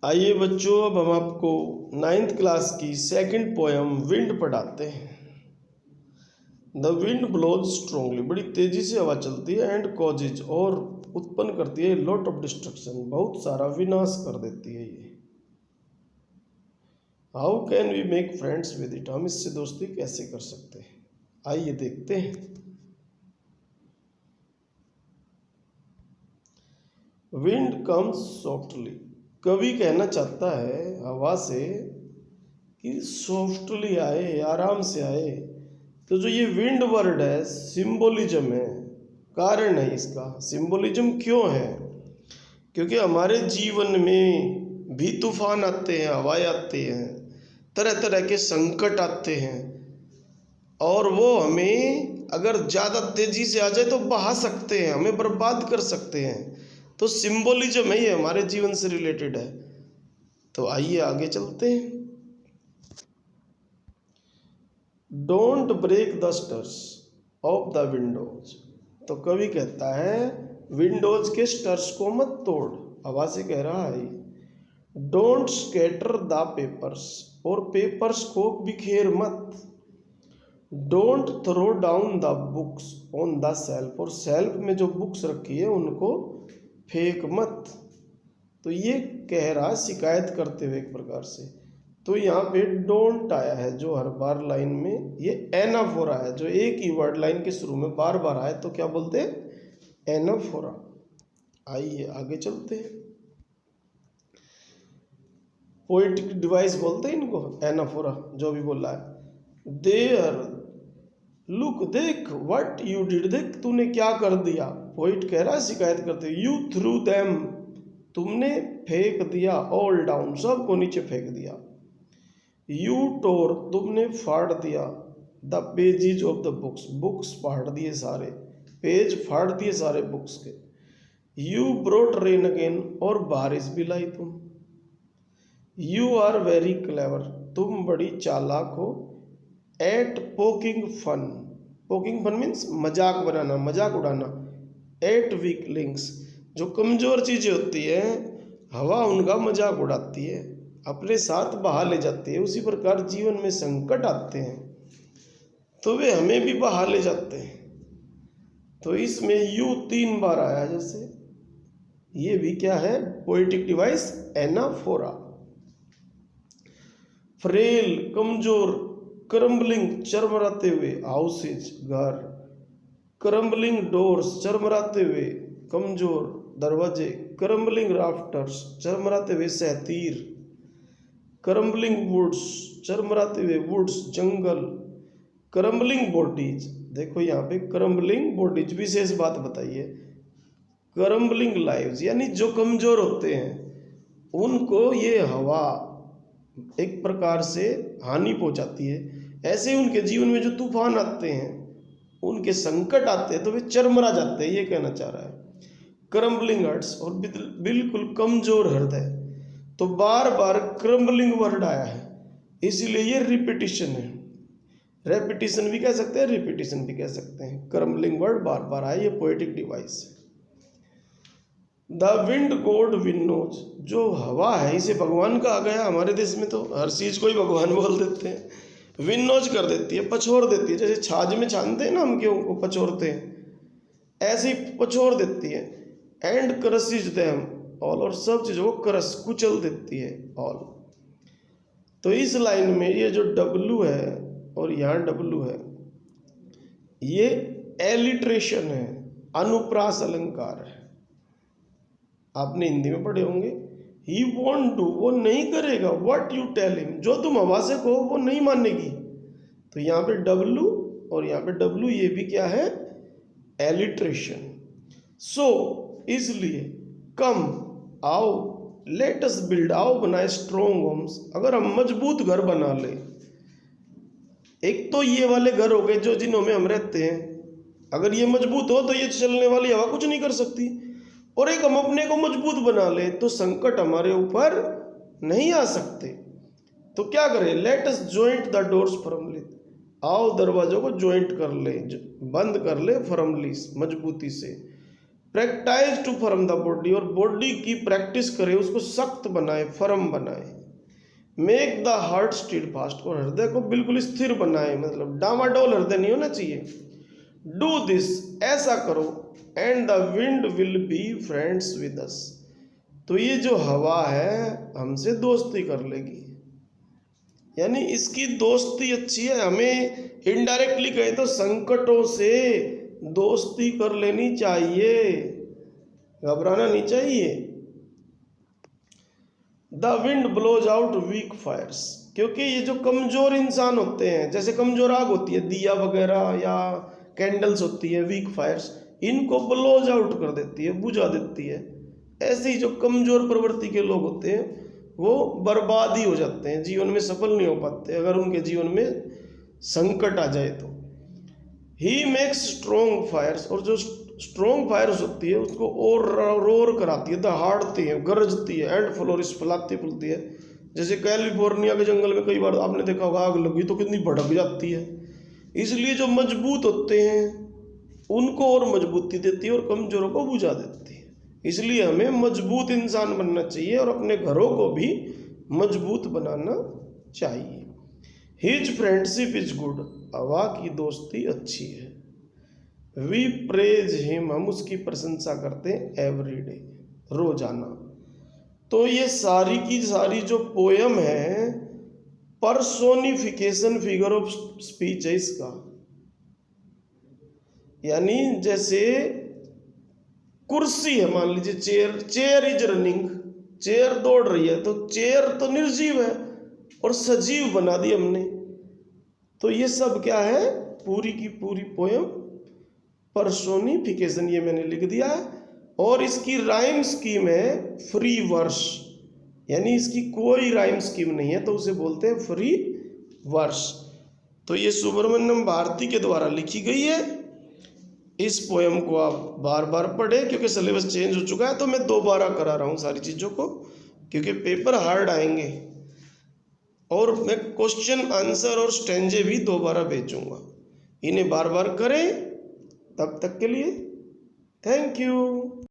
आइए बच्चों, अब हम आपको 9th क्लास की सेकंड पोयम विंड पढ़ाते हैं। द विंड ब्लोज स्ट्रोंगली, बड़ी तेजी से हवा चलती है, एंड कॉजेज, और उत्पन्न करती है लॉट ऑफ डिस्ट्रक्शन, बहुत सारा विनाश कर देती है ये। How can we make friends with it, हम इससे दोस्ती कैसे कर सकते हैं, आइए देखते हैं। विंड कम्स सॉफ्टली, कवि कहना चाहता है हवा से कि सॉफ्टली आए, आराम से आए। तो जो ये विंड वर्ड है सिंबोलिज्म है, कारण है इसका। सिंबोलिज्म क्यों है? क्योंकि हमारे जीवन में भी तूफान आते हैं, हवाएं आती हैं, तरह तरह के संकट आते हैं, और वो हमें अगर ज़्यादा तेजी से आ जाए तो बहा सकते हैं, हमें बर्बाद कर सकते हैं। तो सिंबोलिज्म है, ये हमारे जीवन से रिलेटेड है। तो आइए आगे चलते हैं। Don't break the stirs of the windows, तो कवि कहता है विंडोज के स्टर्स को मत तोड़, हवा से कह रहा है। डोंट स्कैटर द पेपर्स, और पेपर्स को बिखेर मत। Don't throw down the books on the shelf, और सेल्फ में जो बुक्स रखी है उनको फेंक मत। तो ये कह रहा शिकायत करते हुए एक प्रकार से। तो यहाँ पे डोंट आया है जो हर बार लाइन में, ये एनाफोरा है जो एक ही वर्ड लाइन के शुरू में बार बार आए तो क्या बोलते हैं? एनाफोरा। आइए आगे चलते हैं। पोएटिक डिवाइस बोलते हैं इनको, एनाफोरा जो भी बोला है। देयर लुक, देख, व्हाट यू डिड, देख तूने क्या कर दिया। पोइट कह रहा है शिकायत करते, यू थ्रू देम, तुमने फेंक दिया, ऑल डाउन, सबको नीचे फेंक दिया। यू टोर, तुमने फाड़ दिया, the pages of the books, books फाड़ दिए सारे, पेज फाड़ दिए सारे बुक्स के। यू ब्रोट रेन अगेन, और बारिश भी लाई तुम। यू आर वेरी क्लेवर, तुम बड़ी चालाक हो। At poking fun, poking fun means मजाक बनाना, मजाक उड़ाना। एट वीक लिंक्स, जो कमजोर चीजें होती हैं हवा उनका मजाक उड़ाती है, अपने साथ बहा ले जाती है। उसी प्रकार जीवन में संकट आते हैं तो वे हमें भी बहा ले जाते हैं। तो इसमें यू 3 बार आया, जैसे ये भी क्या है? Poetic device anaphora. फ्रेल, कमजोर। क्रम्बलिंग, चरमराते हुए, हाउसेज, घर। क्रम्बलिंग डोर्स, चरमराते हुए, कमजोर दरवाजे। क्रम्बलिंग राफ्टर्स, चरमराते हुए सहतीर। क्रम्बलिंग वुड्स, चरमराते हुए वुड्स, जंगल। क्रम्बलिंग बॉडीज, देखो यहाँ पे क्रम्बलिंग बॉडीज, विशेष बात बताइए। क्रम्बलिंग लाइव्स, यानी जो कमजोर होते हैं उनको ये हवा एक प्रकार से हानि पहुंचाती है। ऐसे ही उनके जीवन में जो तूफान आते हैं, उनके संकट आते हैं तो वे चरमरा जाते हैं, ये कहना चाह रहा है। क्रम्बलिंग हर्ट्स, और बिल्कुल कमजोर हृदय। तो बार बार क्रम्बलिंग वर्ड आया है, इसीलिए ये रिपीटिशन है। रेपिटिशन भी कह सकते हैं, रिपीटिशन भी कह सकते हैं। क्रम्बलिंग वर्ड बार बार आया, ये पोएटिक डिवाइस है। द विंड गॉड विनोज, जो हवा है इसे भगवान कहा गया। हमारे देश में तो हर चीज को ही भगवान बोल देते हैं। विनोज कर देती है, पछोड़ देती है, जैसे छाछ में छानते हैं ना हम, गेहूं को पछोड़ते हैं, ऐसे ही पछोड़ देती है। एंड क्रशिज देम ऑल, और सब चीजों को क्रश, कुचल देती है, ऑल। तो इस लाइन में ये जो डब्लू है और यहाँ डब्लू है, ये एलिट्रेशन है, अनुप्रास अलंकार है। आपने हिंदी में पढ़े होंगे। ही वॉन्ट डू, वो नहीं करेगा। व्हाट यू टेल हिम, जो तुम हवा से कहो वो नहीं मानेगी। तो यहाँ पे डब्लू और यहाँ पे डब्लू, ये भी क्या है? एलिट्रेशन। सो इसलिए कम, आओ, लेट अस बिल्ड, आओ बनाए स्ट्रॉन्ग होम्स, अगर हम मजबूत घर बना ले। एक तो ये वाले घर हो गए जो जिन्हों में हम रहते हैं, अगर ये मजबूत हो तो ये चलने वाली हवा कुछ नहीं कर सकती। और एक हम अपने को मजबूत बना ले तो संकट हमारे ऊपर नहीं आ सकते। तो क्या करें? Let us joint the doors firmly, आओ दरवाजों को जॉइंट कर ले, बंद कर ले फर्मली, मजबूती से। Practise to firm the body, और बॉडी की प्रैक्टिस करे, उसको सख्त बनाए, फर्म बनाए। Make the heart steadfast, और हृदय को बिल्कुल स्थिर बनाए, मतलब डामाडोल हृदय नहीं होना चाहिए। डू दिस, ऐसा करो, and the wind will be friends with us, तो ये जो हवा है हमसे दोस्ती कर लेगी, यानी इसकी दोस्ती अच्छी है। हमें इनडायरेक्टली कहे तो संकटों से दोस्ती कर लेनी चाहिए, घबराना नहीं चाहिए। The wind blows out weak fires, क्योंकि ये जो कमजोर इंसान होते हैं, जैसे कमजोर आग होती है, दिया वगैरह या कैंडल्स होती है, वीक फायर्स, इनको ब्लोज आउट कर देती है, बुझा देती है। ऐसे ही जो कमजोर प्रवृत्ति के लोग होते हैं वो बर्बाद ही हो जाते हैं, जीवन में सफल नहीं हो पाते अगर उनके जीवन में संकट आ जाए तो। ही मेक्स स्ट्रोंग फायर्स, और जो स्ट्रोंग फायर्स होती है उसको और रोर कराती है, दहाड़ती है, गरजती है, एंड फ्लोरिस, फैलाती फूलती है। जैसे कैलिफोर्निया के जंगल में कई बार आपने देखा होगा, आग लगी तो कितनी भड़क जाती है। इसलिए जो मजबूत होते हैं उनको और मजबूती देती है और कमजोरों को बुझा देती है। इसलिए हमें मजबूत इंसान बनना चाहिए और अपने घरों को भी मजबूत बनाना चाहिए। हिज फ्रेंडशिप इज गुड, हवा की दोस्ती अच्छी है। वी प्रेज हिम, हम उसकी प्रशंसा करते हैं एवरी डे, रोजाना। तो ये सारी की सारी जो पोयम है पर्सोनिफिकेशन फिगर ऑफ स्पीच है इसका, यानी जैसे कुर्सी है, मान लीजिए chair, chair is running, chair दौड़ रही है, तो चेयर तो निर्जीव है और सजीव बना दी हमने। तो ये सब क्या है, पूरी की पूरी पोयम पर्सोनिफिकेशन, ये मैंने लिख दिया है। और इसकी राइम स्कीम है फ्री वर्स, यानी इसकी कोई राइम स्कीम नहीं है, तो उसे बोलते हैं फ्री वर्स। तो ये सुब्रमण्यम भारती के द्वारा लिखी गई है। इस पोयम को आप बार बार पढ़ें, क्योंकि सिलेबस चेंज हो चुका है, तो मैं दोबारा करा रहा हूँ सारी चीज़ों को, क्योंकि पेपर हार्ड आएंगे। और मैं क्वेश्चन आंसर और स्टेंजे भी दोबारा भेजूंगा, इन्हें बार बार करें। तब तक के लिए थैंक यू।